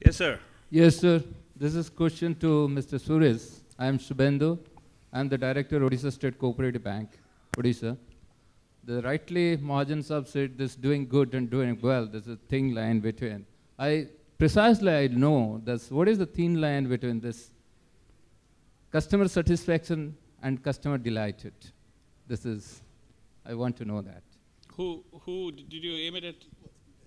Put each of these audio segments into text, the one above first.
Yes, sir. Yes, sir. This is question to Mr. Suresh. I am Shubhendu. I am the director of Odisha State Cooperative Bank, Odisha. The rightly Mahajan Sahab said this doing good and doing well. There's a thin line between. I know this. What is the thin line between this customer satisfaction and customer delighted? This is, I want to know that. Who did you aim it at?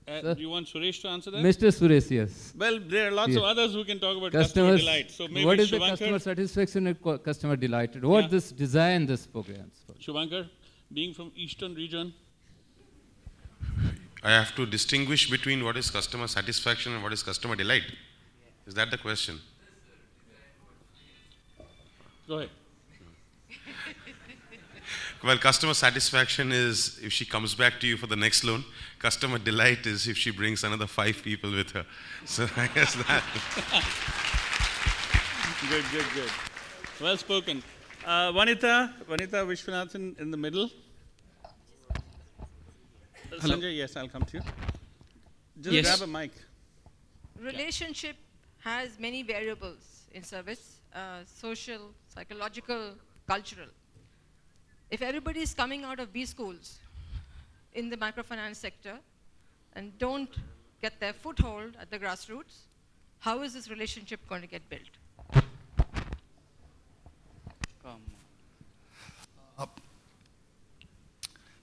Do you want Suresh to answer that? Mr. Suresh, yes. Well, there are lots of others who can talk about Customers, customer delight. So maybe what is the Shubhankar, customer satisfaction and customer delighted? What this design this program? Shubhankar, being from Eastern region. I have to distinguish between what is customer satisfaction and what is customer delight. Is that the question? Go ahead. Well, customer satisfaction is if she comes back to you for the next loan. Customer delight is if she brings another 5 people with her. So I guess that. Good. Well spoken. Vanita Vishwanathan in the middle. Sanjay, yes, I'll come to you. Just grab a mic. Relationship has many variables in service, social, psychological, cultural. If everybody is coming out of B schools in the microfinance sector and don't get their foothold at the grassroots, how is this relationship going to get built?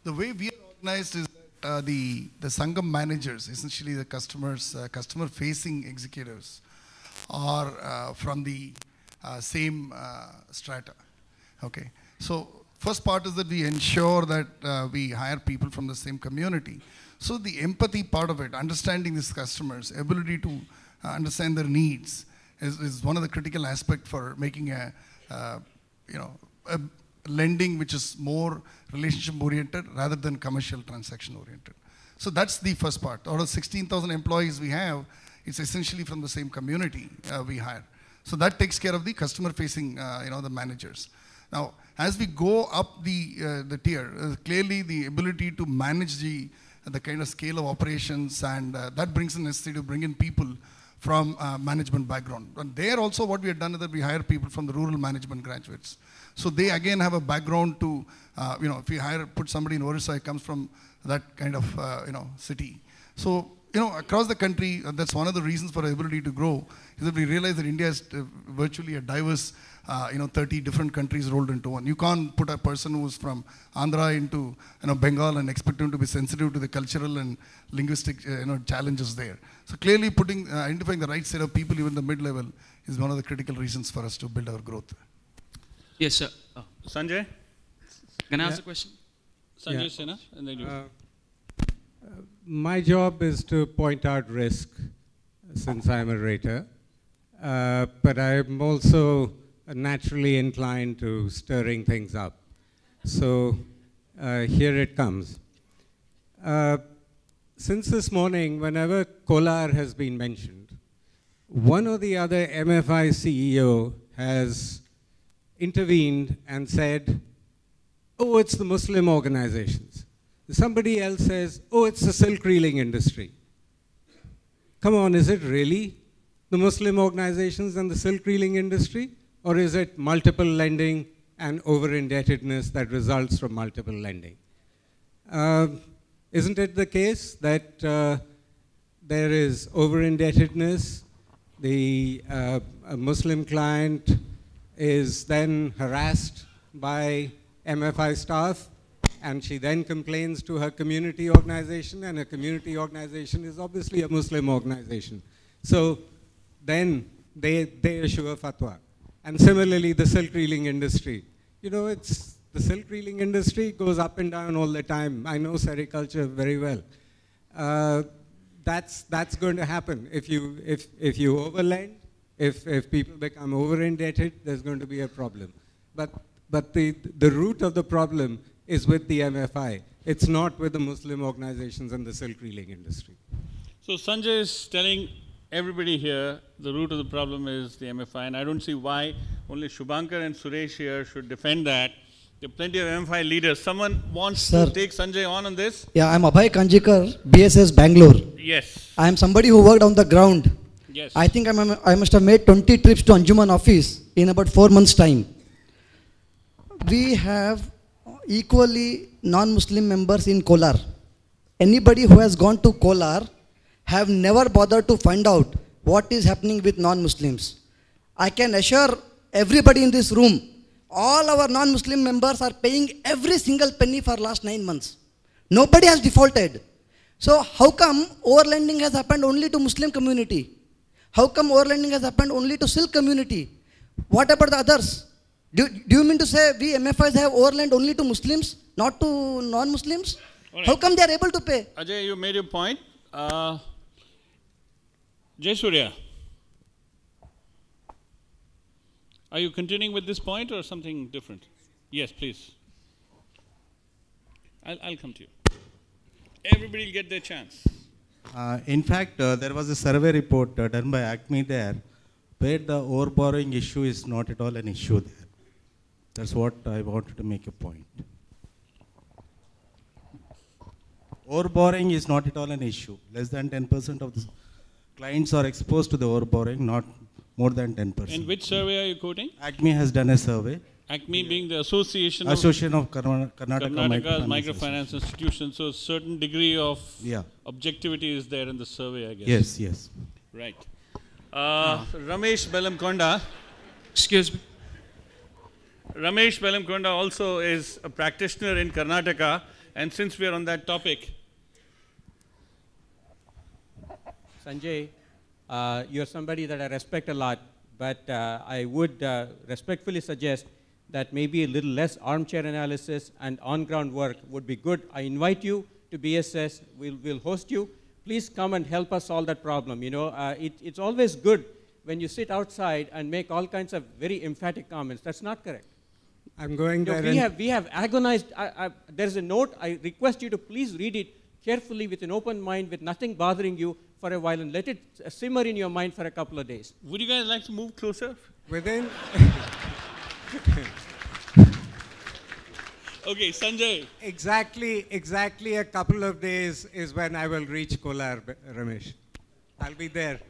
The way we are organized is that the Sangam managers, essentially the customers, customer-facing executives, are from the same strata. Okay, so first part is that we ensure that we hire people from the same community. So the empathy part of it, understanding these customers, ability to understand their needs, is one of the critical aspects for making a lending which is more relationship oriented rather than commercial transaction oriented. So that's the first part. Out of 16,000 employees we have, it's essentially from the same community we hire. So that takes care of the customer facing, the managers. Now, as we go up the tier, clearly the ability to manage the kind of scale of operations, and that brings in necessity to bring in people from management background. And there also what we have done is that we hire people from the rural management graduates. So they again have a background to, if we put somebody in Orissa, it comes from that kind of, city. So, across the country, that's one of the reasons for our ability to grow, is that we realize that India is virtually a diverse 30 different countries rolled into one. You can't put a person who's from Andhra into Bengal and expect him to be sensitive to the cultural and linguistic challenges there. So clearly identifying the right set of people even the mid-level is one of the critical reasons for us to build our growth. Yes, sir. Sanjay? Can I ask a question? Sanjay Sinha, and then you. My job is to point out risk, since I'm a rater, but I'm also naturally inclined to stirring things up. So here it comes. Since this morning, whenever Kolar has been mentioned, one or the other MFI CEO has intervened and said, oh, it's the Muslim organizations. Somebody else says, oh, it's the silk reeling industry. Come on, is it really the Muslim organizations and the silk reeling industry? Or is it multiple lending and over-indebtedness that results from multiple lending? Isn't it the case that there is over-indebtedness? A Muslim client is then harassed by MFI staff, and she then complains to her community organization, and a community organization is obviously a Muslim organization. So then they issue a fatwa. And similarly, the silk reeling industry. The silk reeling industry goes up and down all the time. I know sericulture very well. That's going to happen. If you overlend, if people become over-indebted, there's going to be a problem. But the root of the problem is with the MFI. It's not with the Muslim organizations and the silk reeling industry. So Sanjay is telling everybody here the root of the problem is the MFI, and I don't see why only Shubhankar and Suresh here should defend that. There are plenty of MFI leaders. Someone wants to take Sanjay on this? Yeah, I'm Abhay Kanjikar, BSS Bangalore. Yes. I am somebody who worked on the ground Yes. I think I must have made 20 trips to Anjuman office in about 4 months' time. We have equally non-Muslim members in Kolar. Anybody who has gone to Kolar have never bothered to find out what is happening with non-Muslims. I can assure everybody in this room, all our non-Muslim members are paying every single penny for last 9 months. Nobody has defaulted. So how come overlending has happened only to Muslim community? How come overlending has happened only to Silk community? What about the others? Do you mean to say we MFIs have overlend only to Muslims, not to non-Muslims? Right. How come they are able to pay? Ajay, you made your point. Jay Surya, are you continuing with this point or something different? Yes, please. I'll come to you. Everybody will get their chance. In fact, there was a survey report done by ACME there, where the overborrowing issue is not at all an issue there. That's what I wanted to make a point. Overborrowing is not at all an issue. Less than 10% of the clients are exposed to the overborrowing, not more than 10%. And which survey are you quoting? ACME has done a survey. ACME being the Association of Karnataka Microfinance Institutions, so a certain degree of objectivity is there in the survey, I guess. Yes, yes. Right. Ramesh Belamkonda. Excuse me. Ramesh Belamkonda also is a practitioner in Karnataka, and since we are on that topic. Sanjay, you're somebody that I respect a lot, but I would respectfully suggest that maybe a little less armchair analysis and on-ground work would be good. I invite you to BSS. We'll host you. Please come and help us solve that problem. You know, it's always good when you sit outside and make all kinds of very emphatic comments. That's not correct. I'm going there. We have agonized. There's a note. I request you to please read it carefully with an open mind, with nothing bothering you for a while, and let it simmer in your mind for a couple of days. Would you guys like to move closer? Within. Okay, Sanjay. Exactly a couple of days is when I will reach Kolar, Ramesh. I'll be there.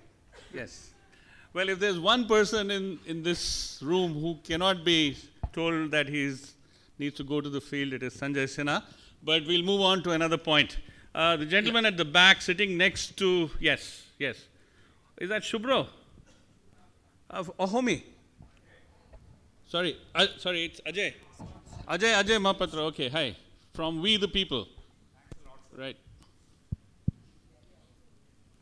Yes. Well, if there's one person in this room who cannot be told that he needs to go to the field, it is Sanjay Sinha. But we'll move on to another point. The gentleman at the back sitting next to, yes. Is that Shubro? Ahomi? Sorry, it's Ajay. Ajay Mahapatra, okay, hi. From We the People. Right.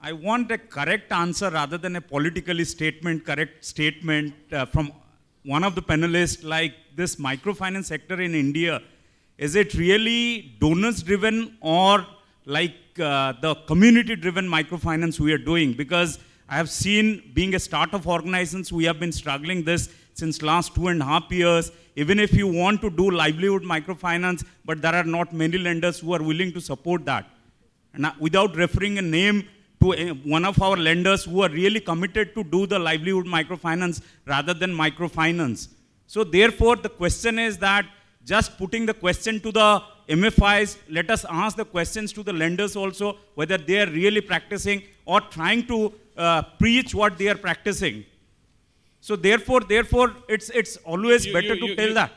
I want a correct answer rather than a politically correct statement from one of the panelists, like this microfinance sector in India. Is it really donors driven or like the community driven microfinance we are doing? Because I have seen, being a startup organization, we have been struggling this since last 2.5 years. Even if you want to do livelihood microfinance, but there are not many lenders who are willing to support that. And without referring a name to one of our lenders who are really committed to do the livelihood microfinance rather than microfinance. So therefore, the question is that just putting the question to the MFIs, let us ask the questions to the lenders also, whether they are really practicing or trying to preach what they are practicing. So therefore, it's always better to tell that.